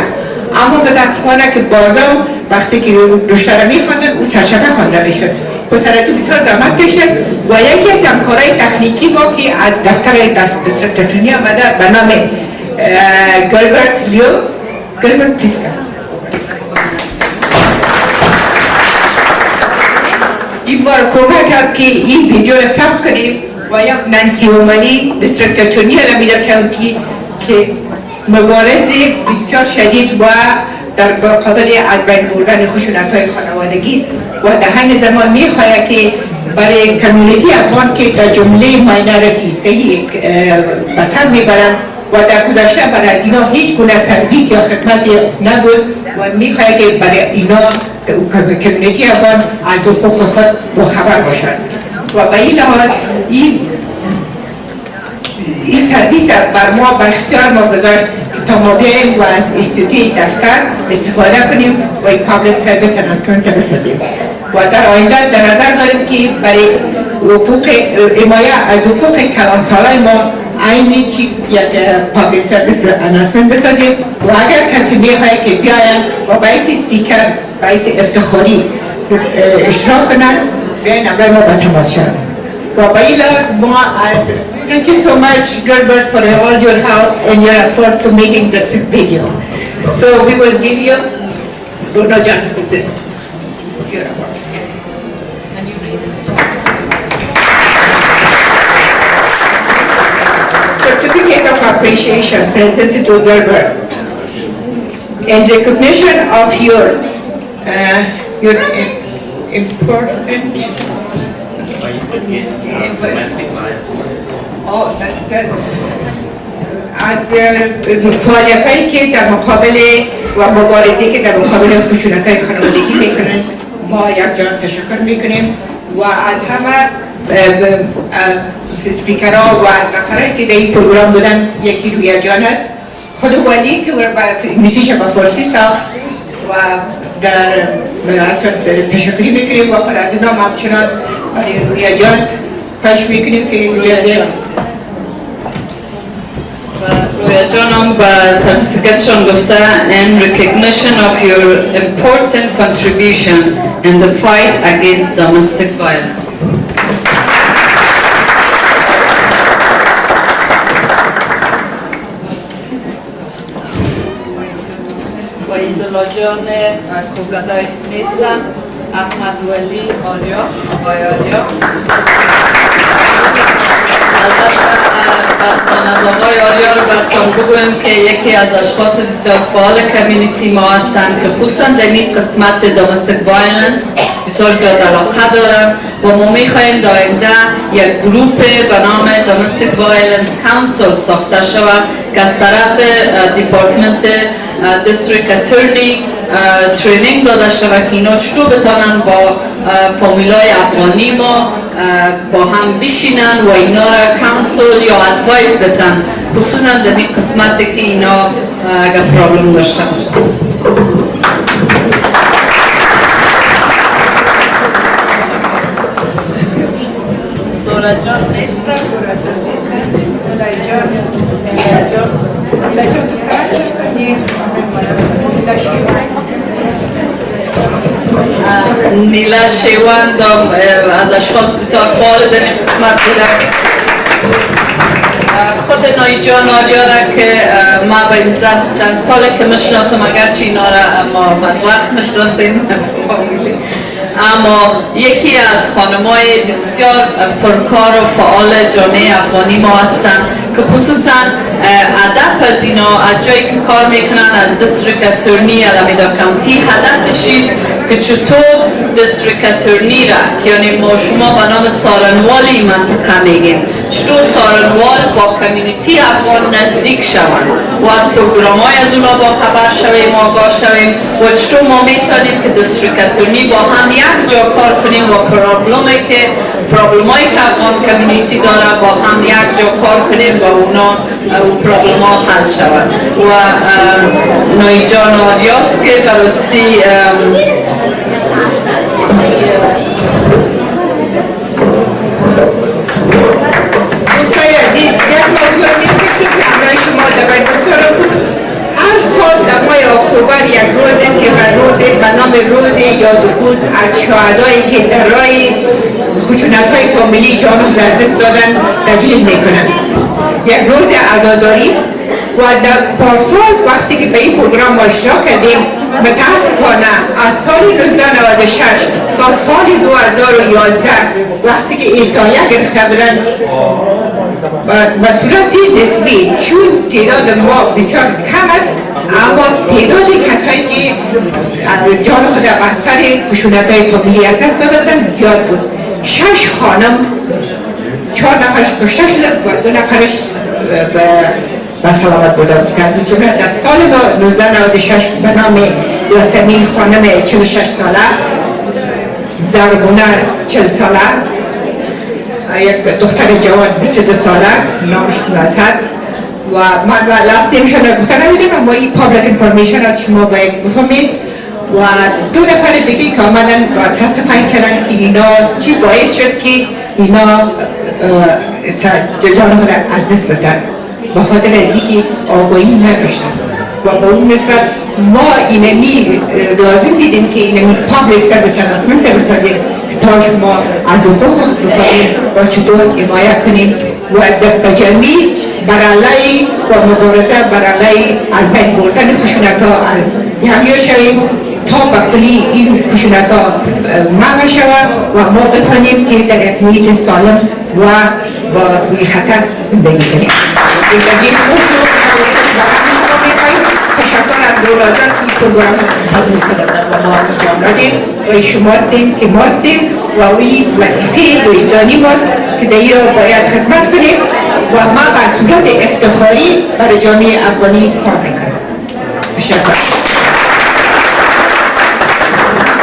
اما متاسفانه که بازم وقتی که نوشته را میخواندن او سرشبه خوانده میشد. پسرتی بسیار زحمت کشیدن و یکی از همکارای تکنیکی ما که از دفتر دیستریکت اتورنی آمده به نام گلبرت لیو. گلبرت پلیز این بار کمک کرد که این ویدیو را ثبت کنیم و یک نانسی اوملی دیستریکت اتورنی لمیدا کانتی که مبارزه بسیار شدید و در مقابل از بین بردن خشونت‌های خانوادگی و در همین زمان می‌خواهد که برای کمیونیتی افغان که در جمله ماینورتیز به سر میبرند و در گذشته برای اینا هیچ گونه سرویس یا خدمت نبود و می‌خواهد که برای اینا کمیونیتی افغان از حقوق خود مخبر باشند و به این لحاظ این سرویس بر ما به اختیار ما گذاشت که تا ما بیاییم و از استودیوی دفتر استفاده کنیم و این پابلیک سرویس اناسمنت بسازیم و در آینده در نظر داریم که برای حقوق حمایت از حقوق کلانسالای ما این چیز یک پابلیک سرویس اناسمنت بسازیم و اگر کسی میخواهد که بیاین و باعث سپیکر باعث افتخاری اشتراک کنن بیاین امرای ما به تماس شد و با این لحاظ ما thank you so much Gilbert for all your help and your effort to making this video. So we will give you Bruno John your award. Certificate of Appreciation presented to Gilbert in recognition of your important that's good. از فعالیت‌هایی که در مقابل و مبارزه‌ای که در مقابل خشونت‌های خانوادگی میکنن ما یک جان تشکر میکنیم و از همه سپیکرها و نفرهایی که در این پروگرام بودن، یکی رویا جان است، خود ولی که انگلیسیش با فارسی ساخت و در تشکری میکنیم و پر از اینا همچنان رویا جان خواهش میکنیم که اینجا رویا جان هم با سرتیفیکتشون گفته in recognition of your important contribution in the fight against domestic violence. و ایدولا جان کوبلتای نیستن احمد ولی آریا آقای آریا از آقای آریا رو براتون بگویم که یکی از اشخاص بسیار فعال کمیونیتی ما هستند که خصوصا در این قسمت domestic violence بسیار زیاد علاقه دارن و ما میخواهیم در آینده یک گروپ به نام domestic violence council ساخته شود که از طرف دیپارتمنت district attorney ترینینگ داده شود که اینا چطور بتانن با فامیلای افغانی ما با هم بشینن و اینا را کانسل یا ادوایز بدن خصوصا در این قسمتی که اینا اگر پرابلم داشته باشن. زورا جان نیسته زورا جان نیسته زورا جان ایلا جان تو فرانس هستنی نیلا شیوان از اشخاص بسیار فعال در این قسمت بودن. خود نای جان آریا را که ما به عزت چند ساله که میشناسم اگرچه اینا را ما از وقت میشناسیم اما یکی از خانمای بسیار پرکار و فعال جامعه افغانی ما هستند که خصوصا هدف از اینا از جایی که کار میکنن از دیستریکت اتورنی المیدا کانتی هدفش است که چطور دیستریکت اتورنی را که یعنی ما شما به نام سارنوال این منطقه میگیم چطور سارنوال با کمیونیتی افغان نزدیک شوند و از پروگرام های از اونا با خبر شویم آگاه شویم و چطور ما میتونیم که دیستریکت اتورنی با هم یک جا کار کنیم و پرابلمایی که افغان کمیونیتی داره با هم یک جا کار کنیم و اونا پرابلم ها حل شود و نوی جان آریاست که درستی دوستای عزیز یک موضوع میخواستیم که همراه شما داریم بگذارم هر سال در ماه اکتبر یک روز است که به نام روز یادبود از شهدایی که در راه خشونت‌های فامیلی جان خود از دست دادن تجلیل میکنند یک روز عزاداری است و در پارسال وقتی که به این پروگرام آشنا کردیم متاسفانه از سال 1996 تا سال 2011 وقتی که ایسایه گرفته بودن به صورت نسبی چون تعداد ما بسیار کم است اما تعداد کسایی که جان خود به اثر خشونت‌های فامیلی از دست داده بودن زیاد بود 6 خانم 4 نفرش کشته شده و 2 نفرش به سلامت بودن که از جمله در سال 1996 به نام یاسمین خانم 46 ساله زربونه 40 ساله یک دختر جوان 22 ساله نامش ناسد و من لاست نیمشون رو گفته نمیدیم اما این پابلیک انفورمیشن از شما باید بفهمید و 2 نفر دیگه که آمدن و تستفای کردن که اینا چی باعث شد که اینا جان خود از دست بدن به خاطر از اینکه آگاهی نداشتن و به اون نسبت ما اینمی لازم دیدیم که اینمی پابلیک سرویس اناونسمنت بسازیم تا شما از اون پاسخ بفهمیم و چطور حمایت کنیم و دستجمعی برای و مبارزه برای از بین بردن خشونت‌ها یکجا شویم تا به کلی این خشونت‌ها منع شود و ما بتوانیم که در یک محیط سالم و با بی خطر زندگی کنیم. زندگی خوش و شایسته برای شما می‌خواهیم. تشکر از رولاجان که این پروگرام قبول کردن و ما انجام دادیم و شما هستیم که ما هستیم و این وظیفه وجدانی ماست که در این را باید خدمت کنیم و ما به صورت افتخاری برای جامعه افغانی کار میکنیم. تشکر.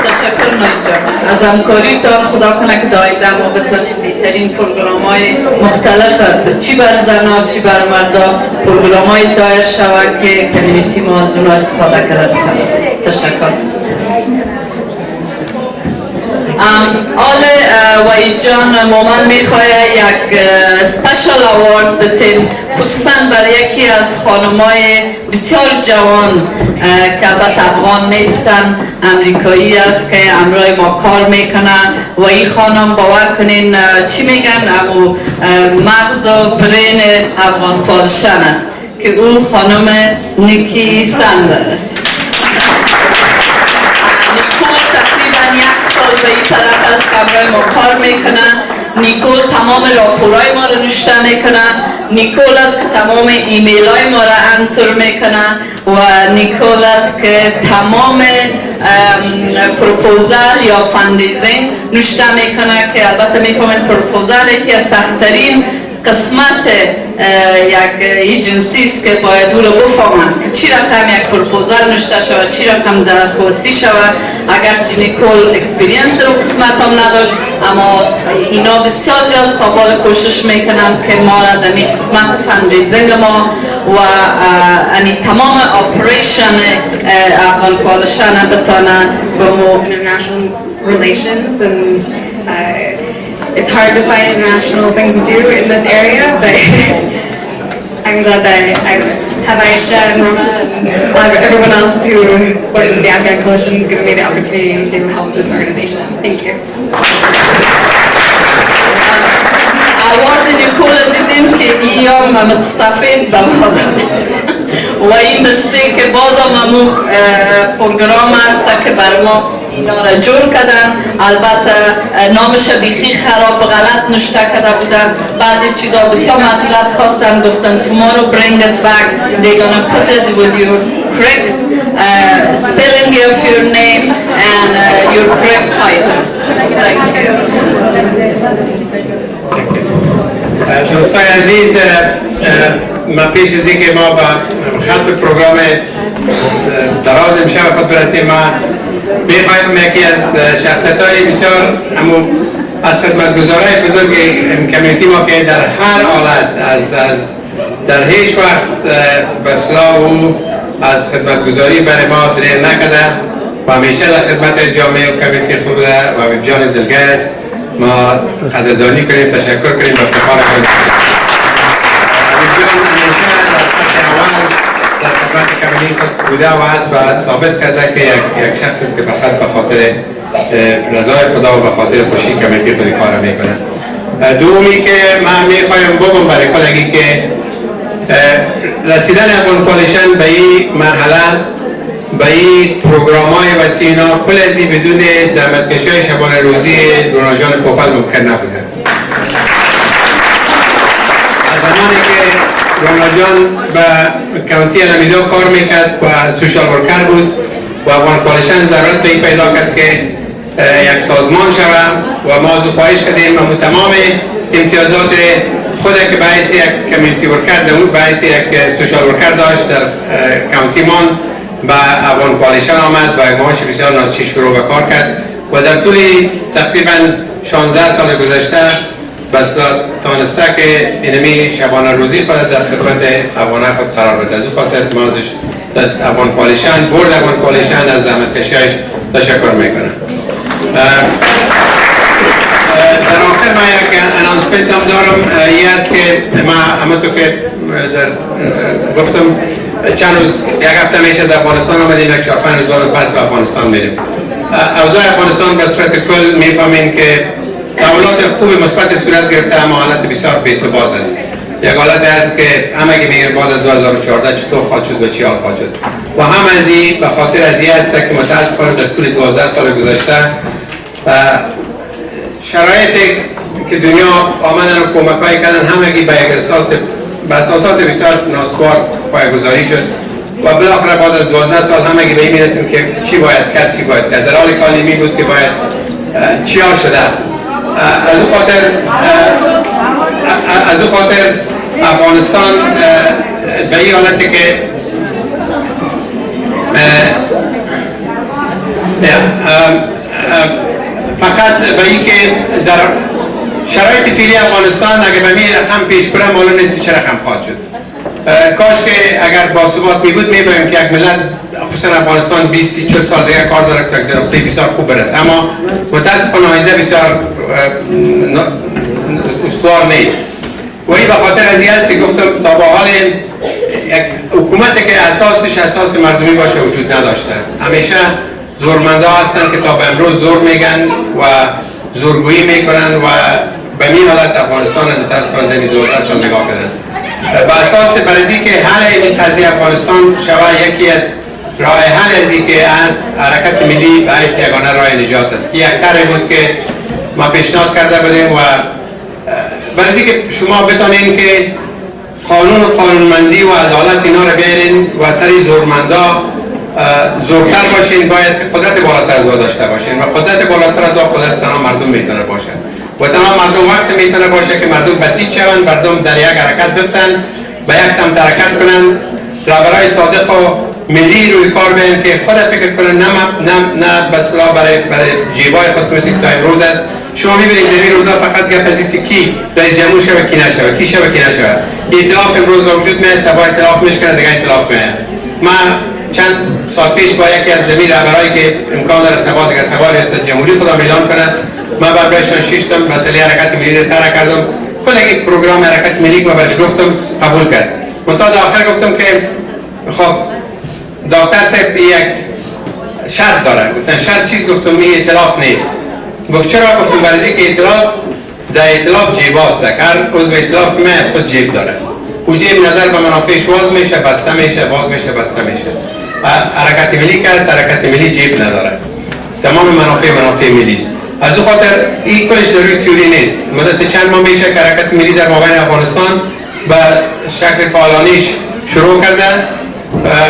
تشکر نای جان. از همکاریتان. خدا کنه که دایده ما بتونیم بهترین پروگرام های مختلف چی بر زنها چی بر مردا پروگرام های دایر شود که کمیونیتی ما از اونها استفاده کرده بکنه. تشکر. وحید جان مومن میخواه یک سپیشل اوارد بتیم خصوصا برای یکی از خانمای بسیار جوان که البته افغان نیستن، امریکایی است که امروی ما کار میکنه و این خانم باور کنین چی میگن امو مغز و برین افغان کوالشن است که او خانم نیکی سندر است. نیکول تقریبا 1 سال به این طرف است که امروی ما کار میکنه. نیکول تمام راپورای ما رو نوشته میکنه. نیکول است که تمام ایمیل های ما رو انسر میکنه و نیکول است که تمام پروپوزال یا فندیزینگ نوشته میکنه که البته میفهمید پروپوزال یکی از سخت‌ترین قسمت یک ایجنسی است که باید او رو بفهمند که چی رقم یک پروپوزال نوشته شود، چی رقم درخواستی شود. اگرچه نیکول اکسپریانس در اون قسمت هم نداشت اما اینا بسیار زیاد قابل کوشش میکنن که ما را در این قسمت فندریزینگ ما و تمام اپریشن افغان کوالشن بتانه به مو international relations and it's hard to find international things to do in this area, but I'm glad that I have Aisha and Roma and everyone else who works with the Afghan Coalition has given me the opportunity to help this organization. Thank you. اوارد نیکول دیدیم که ایام متصفید به ما داده و این بسته که بازم همون پروگرام است که بر ما اینا را جور کردن. البته نامش بیخی خراب غلط نوشته کرده بودن، بعضی چیزا بسیار معذرت خواستم، گفتن tomorrow bring it back, they're gonna put it with your correct spelling of your name and your correct title. دوستان عزیز، ما پیش از اینکه ما با ختم پروگرام دراز امشب خود برسیم، ما میخوایم یکی از شخصیت‌های بسیار از خدمتگزارای بزرگ کمیونیتی ما که در هر حالت در هیچ وقت به اصلاح و از خدمتگزاری برای ما دریر نکرده و همیشه در خدمت جامعه و کمیونیتی خوب بوده و جان زلگه است. ما قدردانی کنیم، تشکر کنیم و افتخار کنیم. جان همیشه در خط اول در خدمت کمیونیتی خود بوده و هست و ثابت کرده که یک شخص است که فقط به خاطر رضای خدا و به خاطر خوشی کمیونیتی خودی کار میکنه. دومی که من میخوایم بگم برای کلگی که رسیدن افغان کوالشن به این مرحله به این پروگرام های وسیع اینا کل ازی بدون زحمتکشی های شبانه روزی روناجان پوپل ممکن نبوده. از زمانی که روناجان به کانتی الامیدو کار میکرد و سوشال ورکر بود و افغان کوالشن ضرورت به این پیدا کرد که یک سازمان شود و ما از او خواهش کردیم و تمام امتیازات خود که باعث یک کمیونیتی ورکر دمود باعث یک سوشال ورکر داشت در کانتی مان به افغان کوالشن آمد و معاش بسیار نازچین شروع به کار کرد و در طول تقریبا 16 سال گذشته بس تانسته که اینمی شبانه روزی خود در خدمت افغان خود قرار بده. از او خاطر ما ازش افغان کوالشن برد افغان کوالشن از زحمتکشی‌اش تشکر میکنم. در آخر ما یک انانسمنت هم دارم، این است که ما همونطور که گفتم چند روز یک هفته میشه از افغانستان آمدیم، یک 4-5 روز بعد پس به افغانستان میریم. اوضاع افغانستان به صورت کل میفهمیم که تحولات خوب مثبت صورت گرفته اما حالت بسیار بی‌ثبات است. یک حالت است که همه که میگن بعد از 2014 چطور خواهد شد و چی حال خواهد شد و هم از این به خاطر از این است که متاسفانه در طول 12 سال گذشته شرایطی که دنیا آمدن و کمک‌های کردن همگی به یک اساسات بسیار ناسوار پایه‌گذاری شد و بالاخره بعد از 12 سال همگی به این میرسیم که چی باید کرد، چی باید کرد. در حال کالیمی بود که باید چی ها شده. از او خاطر افغانستان به این حالتی که فقط به این که در شرایط فعلی افغانستان اگه به می رقم پیش بره معلوم نیست که چه رقم خواهد شد. کاش که اگر باثبات می بود می‌فهمیم که یک ملت خصوصا افغانستان 20-40 سال دیگه کار داره که در نقطه بسیار خوب برسه، اما متاسفانه آینده بسیار استوار نیست. و این به خاطر از این است که گفتم تا به حال یک حکومتی که اساس مردمی باشه وجود نداشته. همیشه زورمندا هستند که تا به امروز زور میگن و زورگویی میکنن و به این حالت افغانستان متاسفانه در 12 سال نگاه کردن. به اساس برای که حل این قضیه افغانستان شود یکی از راه حل از این که از حرکت ملی به حیث یگانه راه نجات است. یک کاری بود که ما پیشنهاد کرده بودیم و برای که شما بتانین که قانون و قانونمندی و عدالت اینا رو بیارین و سری زورمندا زورتر باشین، باید قدرت بالاتر از داشته باشین و قدرت بالاتر از قدرت تمام مردم میتونه باشه و تمام مردم وقت میتونه باشه که مردم بسیج شوند، مردم در یک حرکت بفتن، به یک سمت حرکت کنن، رهبرای صادق و ملی روی کار بیان که خود فکر کنن نه بسلا برای جیبای خود مثل که تا امروز است. شما میبینید در این روزا فقط گپ از است که کی رئیس جمهور شوه کی نشوه، کی شوه کی نشوه. ائتلاف امروز به وجود میاد، صبح ائتلاف میشکنه، دیگه ائتلاف میاد. ما چند سال پیش با یکی از زمین رهبرایی که امکان داره صبح دیگه صبح ریاست جمهوری خدا اعلان کنه، من برایشان شیشتم مسئله حرکت ملی رو طرح کردم، کلی پروگرام حرکت ملی که برایش گفتم قبول کرد. منتها در آخر گفتم که خب دکتر صاحب یک شرط داره. گفتن شرط چیز؟ گفتم این ائتلاف نیست. گفت چرا؟ گفتم برای که ائتلاف در ائتلاف جیباست، هر عضو ائتلاف که از خود جیب داره، او جیب نظر به منافعش واز میشه، بسته میشه، باز میشه، بسته میشه. حرکت ملی که هست حرکت ملی جیب نداره، تمام منافع ملی است. از او خاطر این کلش در روی تیوری نیست. مدت چند ماه میشه که حرکت ملی در مابین افغانستان به شکل فعالانیش شروع کرده.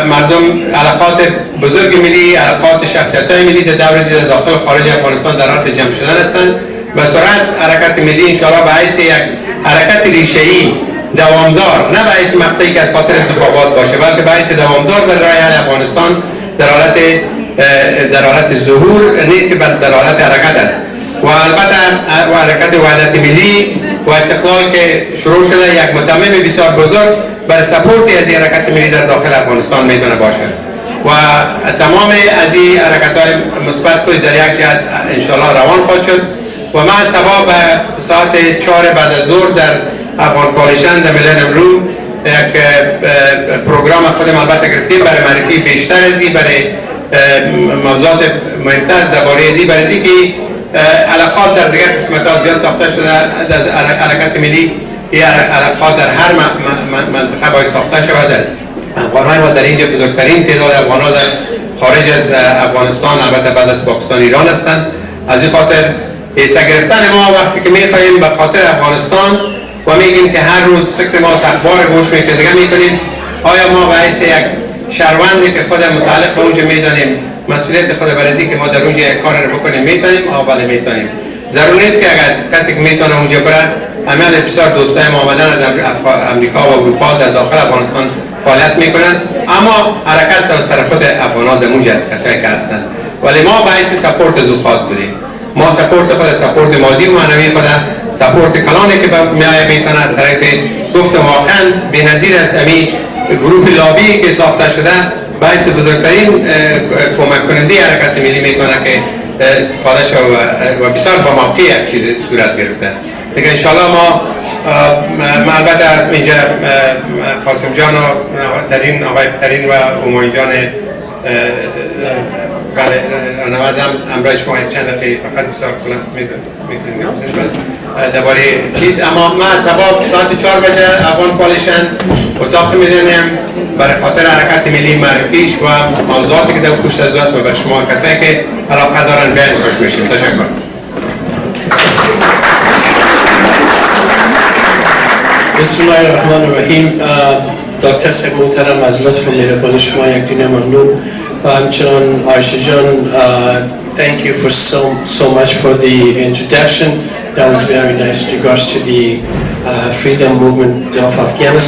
مردم علاقات بزرگ ملی، علاقات شخصیت‌های ملی در داخل و خارج افغانستان در حال جمع شدن هستند. به سرعت حرکت ملی انشاءالله به حیث یک حرکت ریشه‌ای دوامدار، نه به حیث مقطعی که از خاطر انتخابات باشه، بلکه به حیث دوامدار در راه حل افغانستان در حالت ظهور، نه که در حالت حرکت است. و البته حرکت وحدت ملی و استقلال که شروع شده یک متمم بسیار بزرگ برای سپورتی از این حرکت ملی در داخل افغانستان میتونه باشه و تمام از این حرکت‌های مثبت کش در یک جهت انشاءالله روان خواهد شد. و ما صبح به ساعت 4 بعد از ظهر در افغان کالیشن در میلینیم روم یک پروگرام خودم البته گرفتیم برای معرفی بیشتر از این، برای موضوعات مهمتر درباره از این، برای اینکه علاقات در دیگر قسمت‌ها زیاد ساخته شده از حرکت ملی. این علاقات در هر منطقه باید ساخته شود. افغان‌های ما در اینجا بزرگترین تعداد افغان‌ها در خارج از افغانستان، البته بعد از پاکستان، ایران هستند. از این خاطر حصه گرفتن ما وقتی که می‌خواهیم به خاطر افغانستان و میگیم که هر روز فکر ما از اخبار گوش میکنیم دیگه میکنیم، آیا ما به حیث یک شهروندی که خود متعلق به اونجا میدانیم مسئولیت خود برای که ما در اونجا یک کار رو بکنیم میتونیم؟ بله میتونیم. ضرور نیست که اگر کسی که میتونه اونجا بره، عمل بسیار دوستای ما آمدن از امریکا و اروپا در داخل افغانستان فعالیت میکنن، اما حرکت در سر خود افغانان در اونجا است، کسایی که هستند. ولی ما به حیث سپورت زوخات بودیم. ما سپورت خود، سپورت مادی و معنوی خود، سپورت کلانی که میایه میتونه از طریق گفت واقعا بی‌نظیر است. امی گروه لابی که ساخته شده باعث بزرگترین کمک کننده حرکت ملی میتونه که استفاده شد و بسیار با موقعی چیز صورت گرفته. دیگه انشاءالله ما البته اینجا قاسم جان و ترین آقای ترین و همایون جان بله نوردم امرای شما چند دقیقه فقط بسیار خلاص میکنیم درباره چیز. اما ما صبح ساعت 4 بجه افغان کالیشن اتاق میدونیم برای خاطر حرکت ملی معرفیش و موضوعاتی که در پشت از است و برای شما کسایی که علاقه دارن بیان خوش میشیم. تشکر. بسم الله الرحمن الرحیم. دکتر صاحب محترم، از لطف و مهربانی شما یک دونه ممنون و همچنان عایشه جان thank you for so much for the introduction. That was very nice in regards to the freedom movement of Afghanistan.